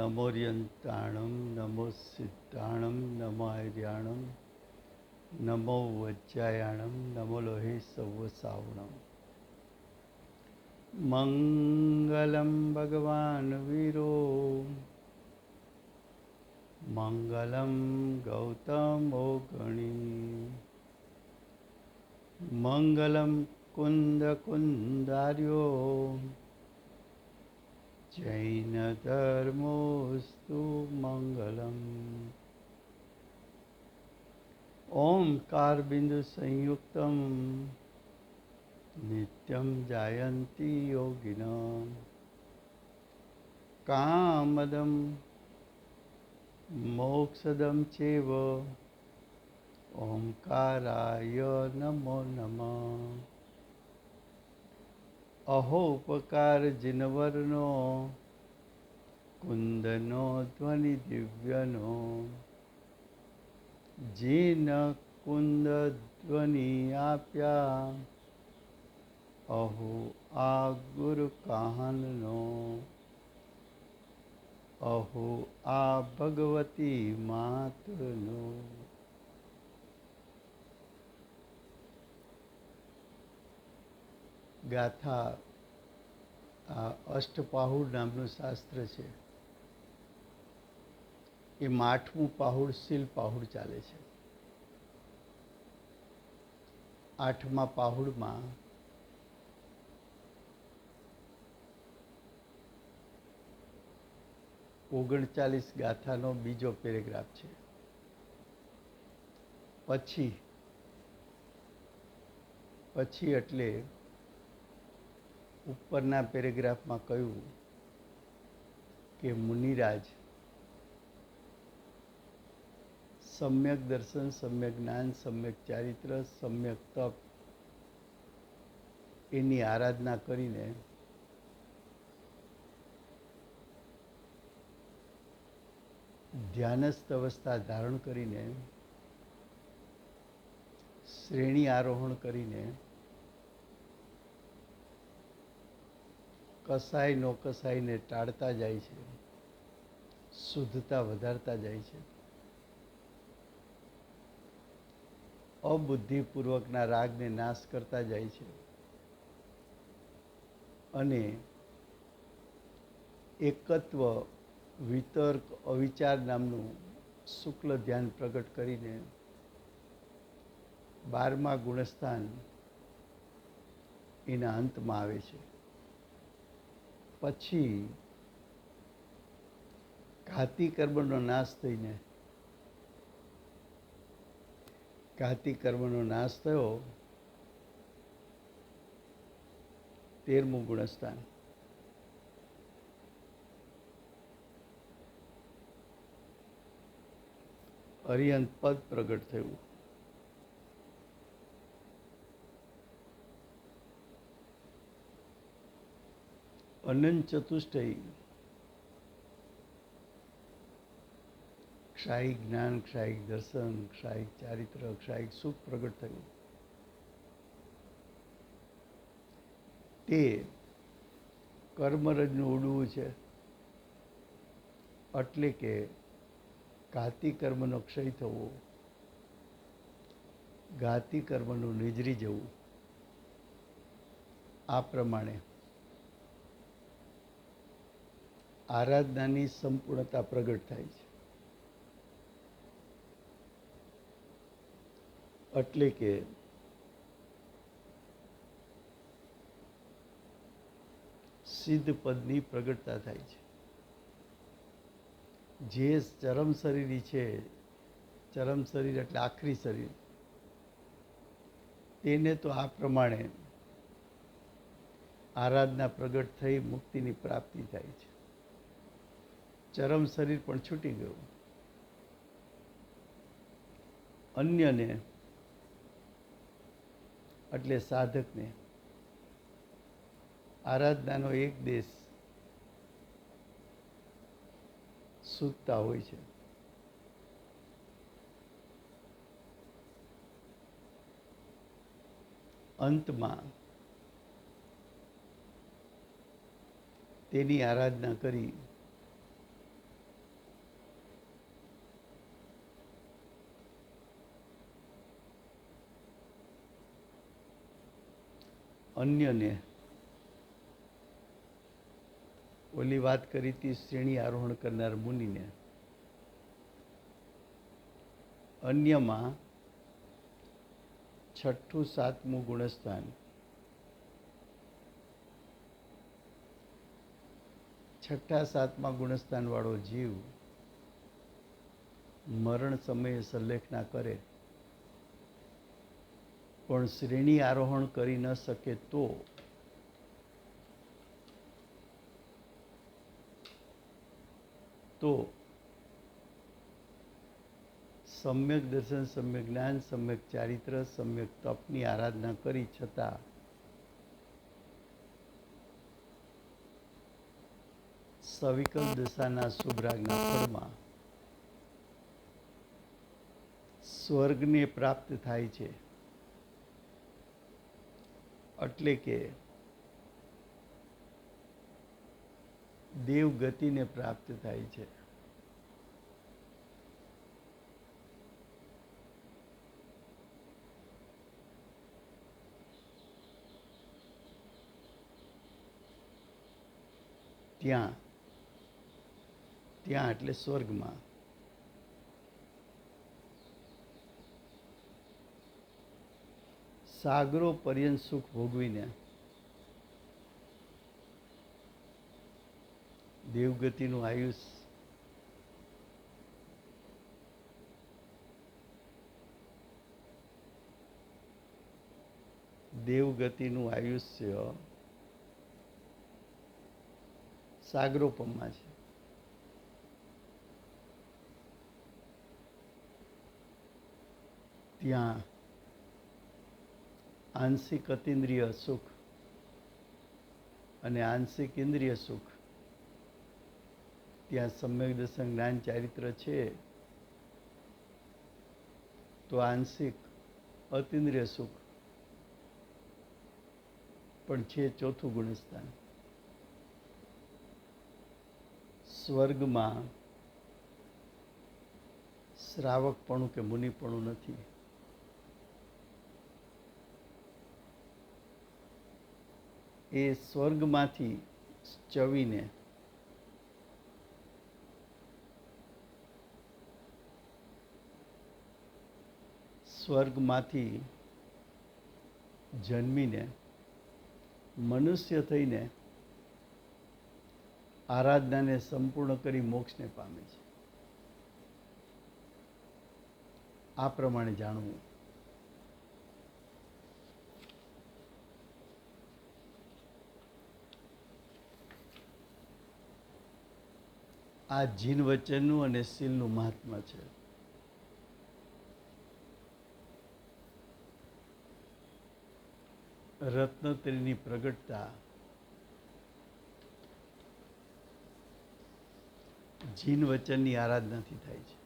नमोर्यन्ताणं नमो सिद्धाणं नमो आर्याणं नमो वज्रायाणं नमो लोहे सव्वसावणं। मङ्गलं भगवान् वीरो मङ्गलं गौतमो गणी मङ्गलं कुन्दकुन्दार्यो जैनधर्मोऽस्तु मङ्गलम्। ओंकारबिंदु संयुक्तं नित्यं जायन्ति योगिनः कामदं मोक्षदं चैव ओंकाराय नमो नमः। अहोपकार जिनवरनो कुंदनो ध्वनि दिव्यनो जीन कुंद ध्वनि आप्या अहो आ गुरु काहननो अहो आ भगवती मातनो। गाथा अष्टपाहुड़ नामનું શાસ્ત્ર છે। એ 8મું પાહુડ શીલ પાહુડ ચાલે છે। 8મા પાહુડમાં 39 ગાથાનો બીજો પેરેગ્રાફ છે। પછી એટલે ઉપરના પેરેગ્રાફમાં કહ્યું કે મુનિરાજ सम्यक दर्शन, सम्यक ज्ञान, सम्यक चारित्र, सम्यक तप एनी आराधना करीने ध्यानस्थ अवस्था धारण करीने श्रेणी आरोहण करीने कसाय नो कसाय ने टाळता जाय छे, शुद्धता वधारता जाय छे। अबुद्धिपूर्वकना रागने नाश करता जाय छे अने एकत्व वितर्क अविचार नामनु शुक्ल ध्यान प्रगट करीने 12मा गुणस्थान एना अंतमां आवे छे। पछी घाती कर्मनो नाश थईने घाती कर्मनो नाश थयो 13मुं गुणस्थान अरिहंत पद प्रगट थयुं। अनंत चतुष्टयी क्षायिक ज्ञान, क्षायिक दर्शन, क्षायिक चारित्र, क्षायिक सुख प्रगट थयुं। ते कर्मरजनु उडવું છે એટલે કે ઘાતી કર્મનો ક્ષય થવો, ઘાતી કર્મનું નિજરી જવું। આ પ્રમાણે આરાધનાની સંપૂર્ણતા પ્રગટ થાય છે। એટલે કે સિદ્ધ પદની પ્રગટતા થાય છે। જે ચરમ શરીરી છે, ચરમ શરીર એટલે આખરી શરીર, તેને તો આ પ્રમાણે આરાધના પ્રગટ થઈ મુક્તિની પ્રાપ્તિ થાય છે। ચરમ શરીર પણ છૂટી ગયું। અન્યને એટલે સાધકને આરાધનાનો એક દેશ સૂઝતા હોય છે। અંતમાં તેની આરાધના કરી અન્યને, ઓલી વાત કરી હતી શ્રેણી આરોહણ કરનાર મુનિને, અન્યમાં છઠ્ઠું સાતમું ગુણસ્થાન, છઠ્ઠા સાતમા ગુણસ્થાન વાળો જીવ મરણ સમયે સલ્લેખના કરે પણ શ્રેણી આરોહણ કરી ન શકે તો સમ્યક દર્શન, સમ્યક જ્ઞાન, સમ્યક ચારિત્ર, સમ્યક તપની આરાધના કરી છતાં સવિકલ દશાના શુભરાગના ફળમાં સ્વર્ગને પ્રાપ્ત થાય છે. એટલે કે દેવગતિને પ્રાપ્ત થાય છે. ત્યાં એટલે સ્વર્ગમાં સાગરો પર્યંત સુખ ભોગવીને દેવગતિનું આયુષ્ય સાગરોપમમાં છે. ત્યાં આંશિક અતિન્દ્રિય સુખ અને આંશિક ઇન્દ્રિય સુખ, ત્યાં સમ્યક દર્શન, જ્ઞાન, ચારિત્ર છે તો આંશિક અતિન્દ્રિય સુખ પણ છે ચોથું ગુણસ્થાન. સ્વર્ગમાં શ્રાવકપણું કે મુનિપણું નથી. એ સ્વર્ગમાંથી ચવીને સ્વર્ગમાંથી જન્મીને મનુષ્ય થઈને આરાધનાને સંપૂર્ણ કરી મોક્ષને પામે છે. આ પ્રમાણે જાણવું. આ જીન વચનનું અને શીલનું મહાત્મા છે. રત્નત્રીની પ્રગટતા જીન વચનની આરાધનાથી થાય છે.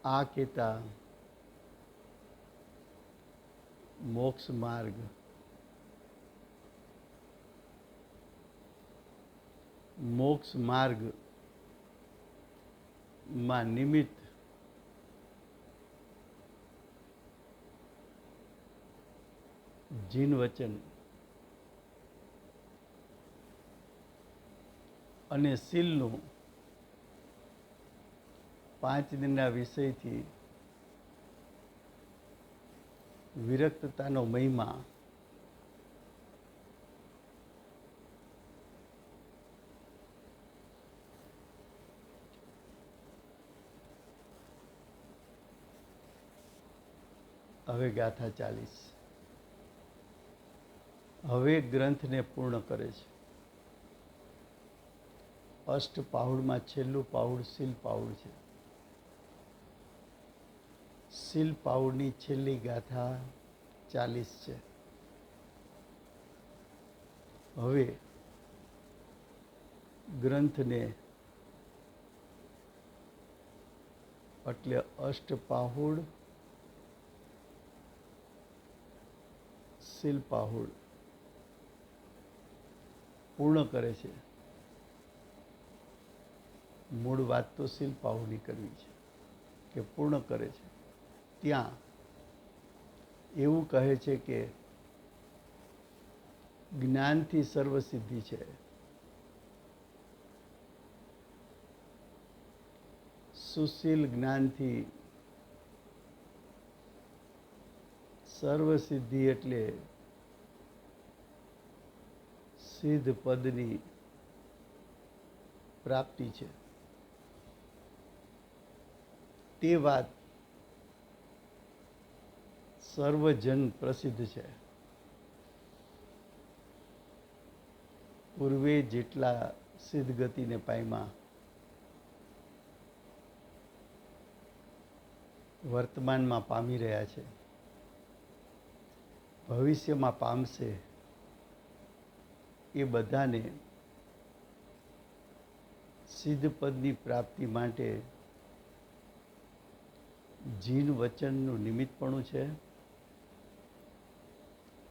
આ કહેતા મોક્ષ માર્ગમાં નિમિત્ત જીન વચન અને શીલનું 5 દિનના વિષયથી વિરક્તતાનો મહિમા હવે ગાથા 40 હવે ગ્રંથને પૂર્ણ કરે છે. અષ્ટ પાહુડમાં છેલ્લું પાહુડ શીલ પાહુડ છે. શીલ પાહુડની છેલ્લી ગાથા 40 છે. હવે ગ્રંથને એટલે અષ્ટપાહુડ શીલ પાહુડ પૂર્ણ કરે છે. મૂળ વાત તો શીલ પાહુડની કરવી છે કે પૂર્ણ કરે છે. ત્યાં એવું કહે છે કે જ્ઞાનથી સર્વસિદ્ધિ છે. સુશીલ જ્ઞાનથી સર્વસિદ્ધિ એટલે સિદ્ધ પદની પ્રાપ્તિ છે. તે વાત સર્વજન પ્રસિદ્ધ છે. પૂર્વે જેટલા સિદ્ધ ગતિને પામ્યા, વર્તમાનમાં પામી રહ્યા છે, ભવિષ્યમાં પામશે, એ બધાને સિદ્ધ પદની પ્રાપ્તિ માટે જીન વચનનું નિમિત્તપણું છે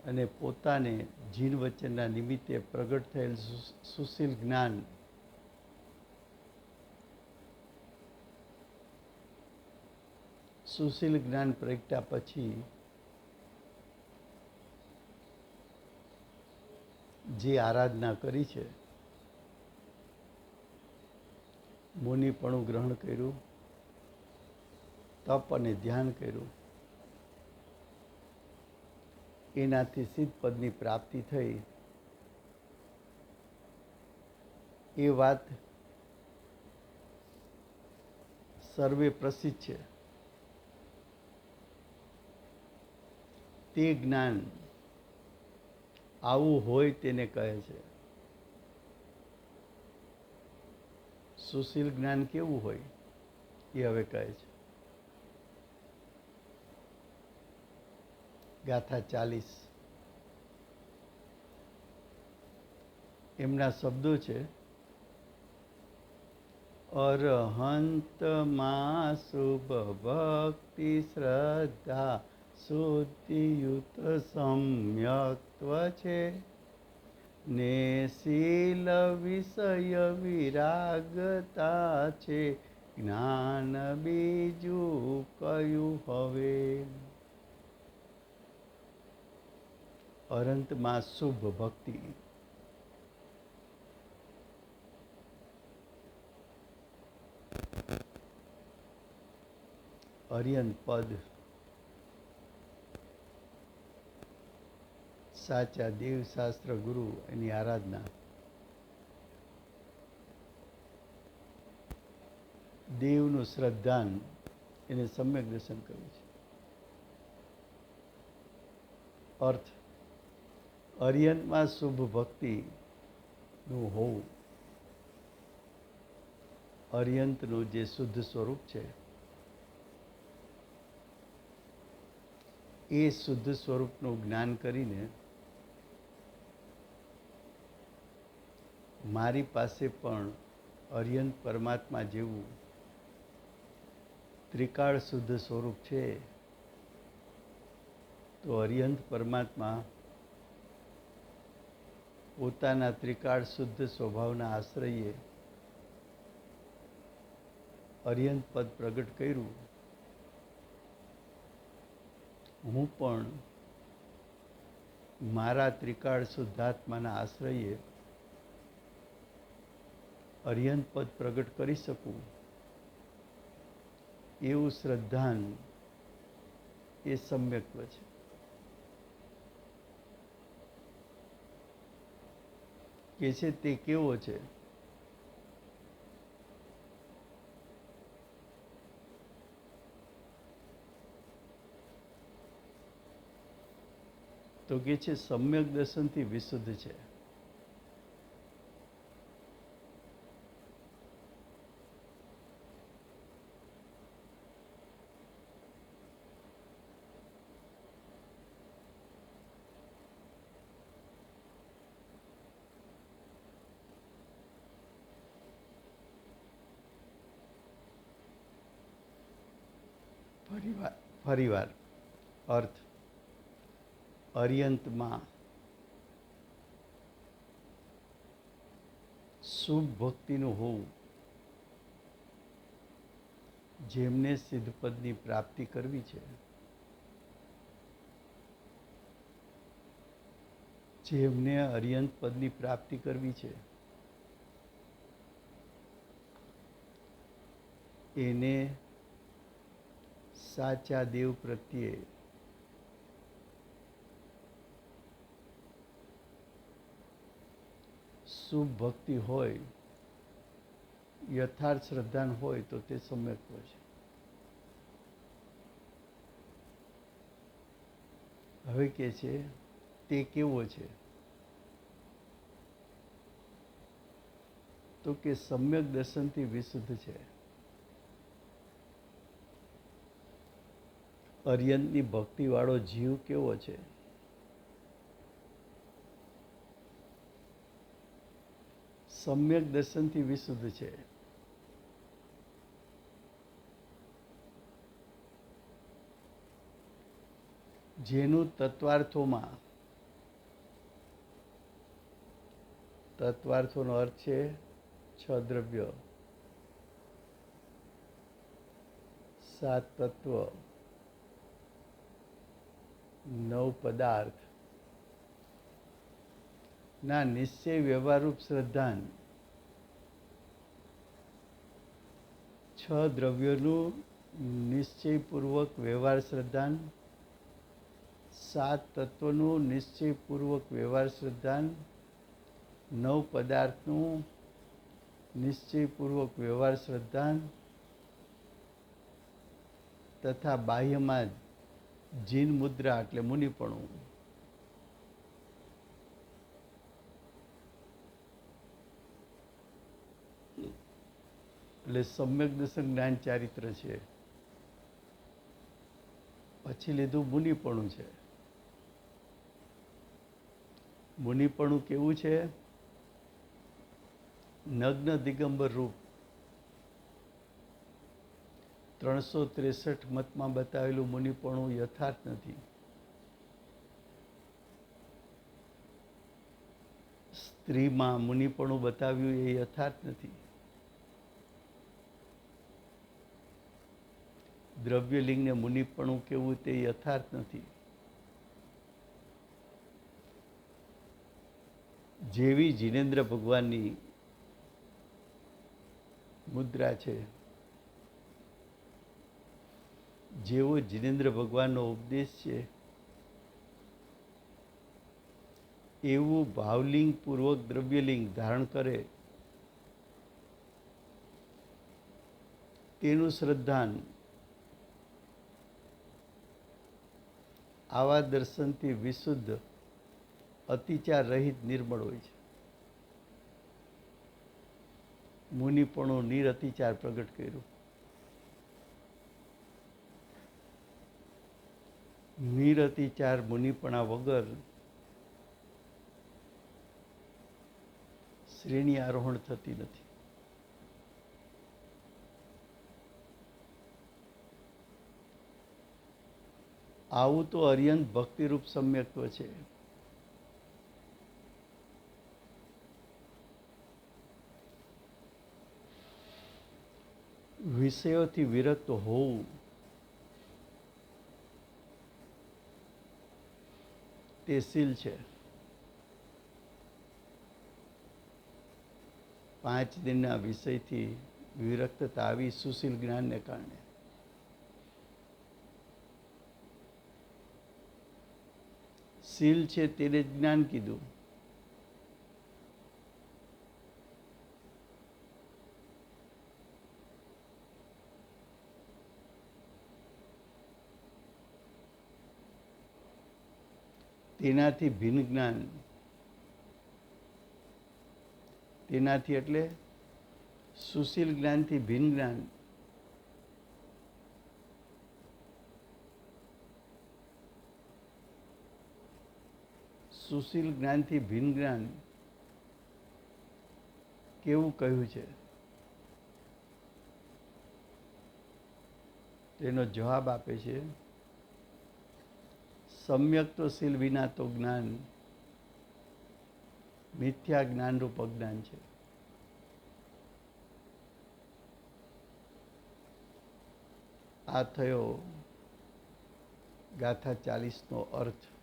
અને પોતાને જીન વચનના નિમિત્તે પ્રગટ થયેલ સુશીલ જ્ઞાન પ્રગટ્યા પછી જે આરાધના કરી છે, મુનિપણું ગ્રહણ કર્યું, તપ અને ધ્યાન કર્યું, એનાથી સિદ્ધ પદની પ્રાપ્તિ થઈ. એ વાત સર્વે પ્રસિદ્ધ છે. તે જ્ઞાન આવું હોય તેને કહે છે. સુશીલ જ્ઞાન કેવું હોય એ હવે કહે છે. ગાથા 40 એમના શબ્દો છે. અરહંતમાં શુભ ભક્તિ શ્રદ્ધા શુદ્ધિયુત સમ્યક્ત્વ છે ને શીલ વિષય વિરાગતા છે. જ્ઞાન બીજું કયું હવે? અરંતમાં શુભ ભક્તિ, અર્યંત પદ, સાચા દેવશાસ્ત્ર ગુરુ એની આરાધના, દેવનું શ્રદ્ધાન એને સમ્યક દર્શન કર્યું છે. અર્થ અર્યંતમાં શુભ ભક્તિનું હોવું, અર્યંતનું જે શુદ્ધ સ્વરૂપ છે એ શુદ્ધ સ્વરૂપનું જ્ઞાન કરીને મારી પાસે પણ અર્યંત પરમાત્મા જેવું ત્રિકાળ શુદ્ધ સ્વરૂપ છે, તો અર્યંત પરમાત્મા પોતાના ત્રિકાળ શુદ્ધ સ્વભાવના આશ્રયે અર્યંત પદ પ્રગટ કર્યું. હું પણ મારા ત્રિકાળ શુદ્ધાત્માના આશ્રયે અર્યંત પદ પ્રગટ કરી શકું એવું શ્રદ્ધાન એ સમ્યક્ત્વ છે. કે છે તે કેવો છે? તો કે છે સમ્યક દર્શનથી વિશુદ્ધ છે. ફરીવાર અર્થ અર્યંતમાં શુભ ભક્તિનું હોવું, જેમને સિદ્ધપદની પ્રાપ્તિ કરવી છે, જેમને અર્યંત પદની પ્રાપ્તિ કરવી છે, એને સાચા દેવ પ્રત્યે શુભ ભક્તિ હોય, યથાર્થ શ્રદ્ધાન હોય તો તે સમ્યક્ત્વ છે. હવે કે છે તે કેવો છે? તો કે સમ્યક દર્શનથી વિશુદ્ધ છે. અર્યંતની ભક્તિવાળો જીવ કેવો છે? સમ્યક દર્શનથી વિશુદ્ધ છે. જેનું તત્વાર્થોનો અર્થ છે 6 દ્રવ્ય, 7 તત્વ, 9 પદાર્થ ના નિશ્ચય વ્યવહારરૂપ શ્રદ્ધાન, 6 દ્રવ્યોનું નિશ્ચયપૂર્વક વ્યવહાર શ્રદ્ધાન, 7 તત્વનું નિશ્ચયપૂર્વક વ્યવહાર શ્રદ્ધાન, 9 પદાર્થનું નિશ્ચયપૂર્વક વ્યવહાર શ્રદ્ધાન તથા બાહ્યમાં જીન મુદ્રા એટલે મુનિપણું. એટલે સમ્યક દર્શન જ્ઞાન ચારિત્ર છે. પછી લીધું મુનિપણું છે. મુનિપણું કેવું છે? નગ્ન દિગંબર રૂપ 363 મતમાં બતાવેલું મુનિપણું યથાર્થ નથી. સ્ત્રીમાં મુનિપણું બતાવ્યું એ યથાર્થ નથી. દ્રવ્યલિંગને મુનિપણું કેવું તે યથાર્થ નથી. જેવી જીનેન્દ્ર ભગવાનની મુદ્રા છે, જેવો જીનેન્દ્ર ભગવાનનો ઉપદેશ છે, એવું ભાવલિંગ પૂર્વક દ્રવ્યલિંગ ધારણ કરે તેનું શ્રદ્ધાન આવા દર્શનથી વિશુદ્ધ, અતિચાર રહિત, નિર્મળ હોય છે. મુનિપણું નિરતિચાર પ્રગટ કર્યું. નિરતિચાર મુનિપણા વગર શ્રેણી આરોહણ થતી નથી. આવું તો અર્યંત ભક્તિરૂપ સમ્યક્ત્વ છે. વિષયોથી વિરક્ત હોવું તે શીલ છે. 5 દિનના વિષયથી વિરક્તતા આવી સુશીલ જ્ઞાનને કારણે. શીલ છે તેને જ્ઞાન કીધું. તેનાથી ભિન્ન જ્ઞાન, તેનાથી એટલે સુશીલ જ્ઞાનથી ભિન્ન જ્ઞાન. સુશીલ જ્ઞાનથી ભિન્ન જ્ઞાન કેવું કહ્યું છે? તેનો જવાબ આપે છે સમ્યક્ત્વશીલ વિના તો જ્ઞાન મિથ્યા જ્ઞાનરૂપ અજ્ઞાન છે. આ થયો ગાથા 40નો અર્થ.